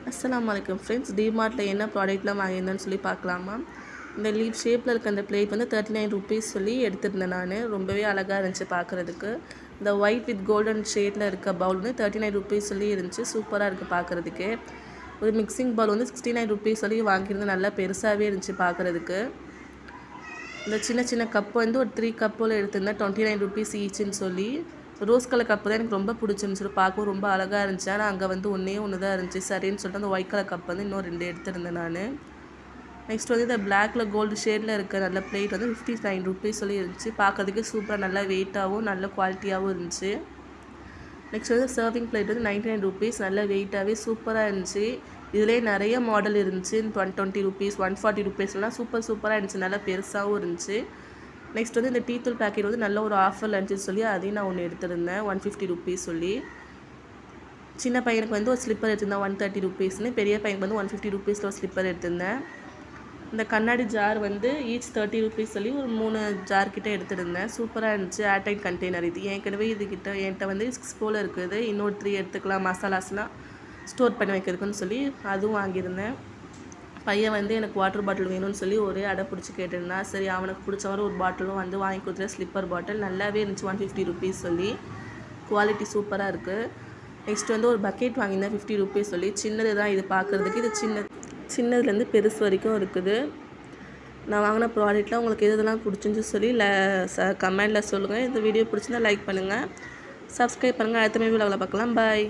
அஸ்ஸலாமு அலைக்கும் ஃப்ரெண்ட்ஸ். டிமார்ட்டில் என்ன ப்ராடக்ட்லாம் வாங்கியிருந்தேன்னு சொல்லி பார்க்கலாமா. இந்த லீஃப் ஷேப்பில் இருக்க அந்த பிளேட் வந்து 39 ருபீஸ் சொல்லி எடுத்திருந்தேன் நான். ரொம்பவே அழகாக இருந்துச்சு பார்க்குறதுக்கு. இந்த ஒயிட் வித் கோல்டன் ஷேடில் இருக்க பவுல் வந்து 39 ருபீஸ் சொல்லி இருந்துச்சு. சூப்பராக இருக்குது பார்க்குறதுக்கு. ஒரு மிக்சிங் பவுல் வந்து 69 ருபீஸ் சொல்லி வாங்கியிருந்தேன். நல்லா பெருசாகவே இருந்துச்சு பார்க்குறதுக்கு. இந்த சின்ன சின்ன கப்பு வந்து ஒரு 3 கப்பில் எடுத்திருந்தேன். 29 ருபீஸ் ஈச்சுன்னு சொல்லி. ரோஸ் கலர் கப்பு தான் எனக்கு ரொம்ப பிடிச்சிருந்துச்சு. பார்க்கவும் ரொம்ப அழகாக இருந்துச்சு. ஆனால் அங்கே வந்து ஒன்றே தான் இருந்துச்சு. சரின்னு சொல்லிட்டு அந்த ஒயிட் கலர் கப் வந்து இன்னும் 2 எடுத்திருந்தேன் நான். நெக்ஸ்ட் வந்து இந்த பிளாக்ல கோல்டு ஷேடில் இருக்க நல்ல பிளேட் வந்து 59 ருபீஸ் சொல்லி இருந்துச்சு. பார்க்கறதுக்கு சூப்பராக நல்லா வெயிட்டாகவும் நல்ல குவாலிட்டியாகவும் இருந்துச்சு. நெக்ஸ்ட் வந்து சர்விங் பிளேட் வந்து 99 ருபீஸ். நல்ல வெயிட்டாகவே சூப்பராக இருந்துச்சு. இதிலே நிறைய மாடல் இருந்துச்சு. 120 ருபீஸ் 140 ருபீஸ்லாம் சூப்பராக இருந்துச்சு. நல்லா பெருசாகவும் இருந்துச்சு. நெக்ஸ்ட் வந்து இந்த டீ தூள் பேக்கெட் வந்து நல்ல ஒரு ஆஃபரில் இருந்துச்சு சொல்லி அதையும் நான் ஒன்று எடுத்திருந்தேன். 150 ருபீஸ் சொல்லி. சின்ன பையனுக்கு வந்து ஒரு ஸ்லிப்பர் எடுத்திருந்தேன் 130 ருபீஸ்னு. பெரிய பையனுக்கு வந்து 150 ருபீஸில் ஒரு ஸ்லிப்பர் எடுத்திருந்தேன். இந்த கண்ணாடி ஜார் வந்து ஈச் 30 ருபீஸ் சொல்லி ஒரு 3 ஜார் கிட்டே எடுத்திருந்தேன். சூப்பராக இருந்துச்சு. ஏர்டைட் கண்டெய்னர் இது. ஏற்கனவே என்கிட்ட வந்து 6 போல் இருக்குது. இன்னொரு 3 எடுத்துக்கலாம் மசாலாஸ்லாம் ஸ்டோர் பண்ணி வைக்கிறதுக்குன்னு சொல்லி அதுவும் வாங்கியிருந்தேன். பையன் வந்து எனக்கு வாட்டர் பாட்டில் வேணும்னு சொல்லி ஒரே அடை பிடிச்சி கேட்டிருந்தான். சரி அவனுக்கு பிடிச்ச மாதிரி ஒரு பாட்டிலும் வந்து வாங்கி கொடுத்துட்டு ஸ்லிப்பர் பாட்டில் நல்லாவே இருந்துச்சு. 150 ருபீஸ் சொல்லி குவாலிட்டி சூப்பராக இருக்குது. நெக்ஸ்ட் வந்து ஒரு பக்கெட் வாங்கியிருந்தேன் 50 ருபீஸ் சொல்லி. சின்னது தான் இது பார்க்குறதுக்கு. இது சின்னதுலேருந்து பெருசு வரைக்கும் இருக்குது. நான் வாங்கின ப்ராடக்ட்டில் உங்களுக்கு எதெல்லாம் பிடிச்சிருந்துச்சு சொல்லி கமெண்டில் சொல்லுங்கள். இந்த வீடியோ பிடிச்சிருந்தா லைக் பண்ணுங்கள், சப்ஸ்கிரைப் பண்ணுங்கள். அடுத்த வீடியோவில் பார்க்கலாம். பாய்.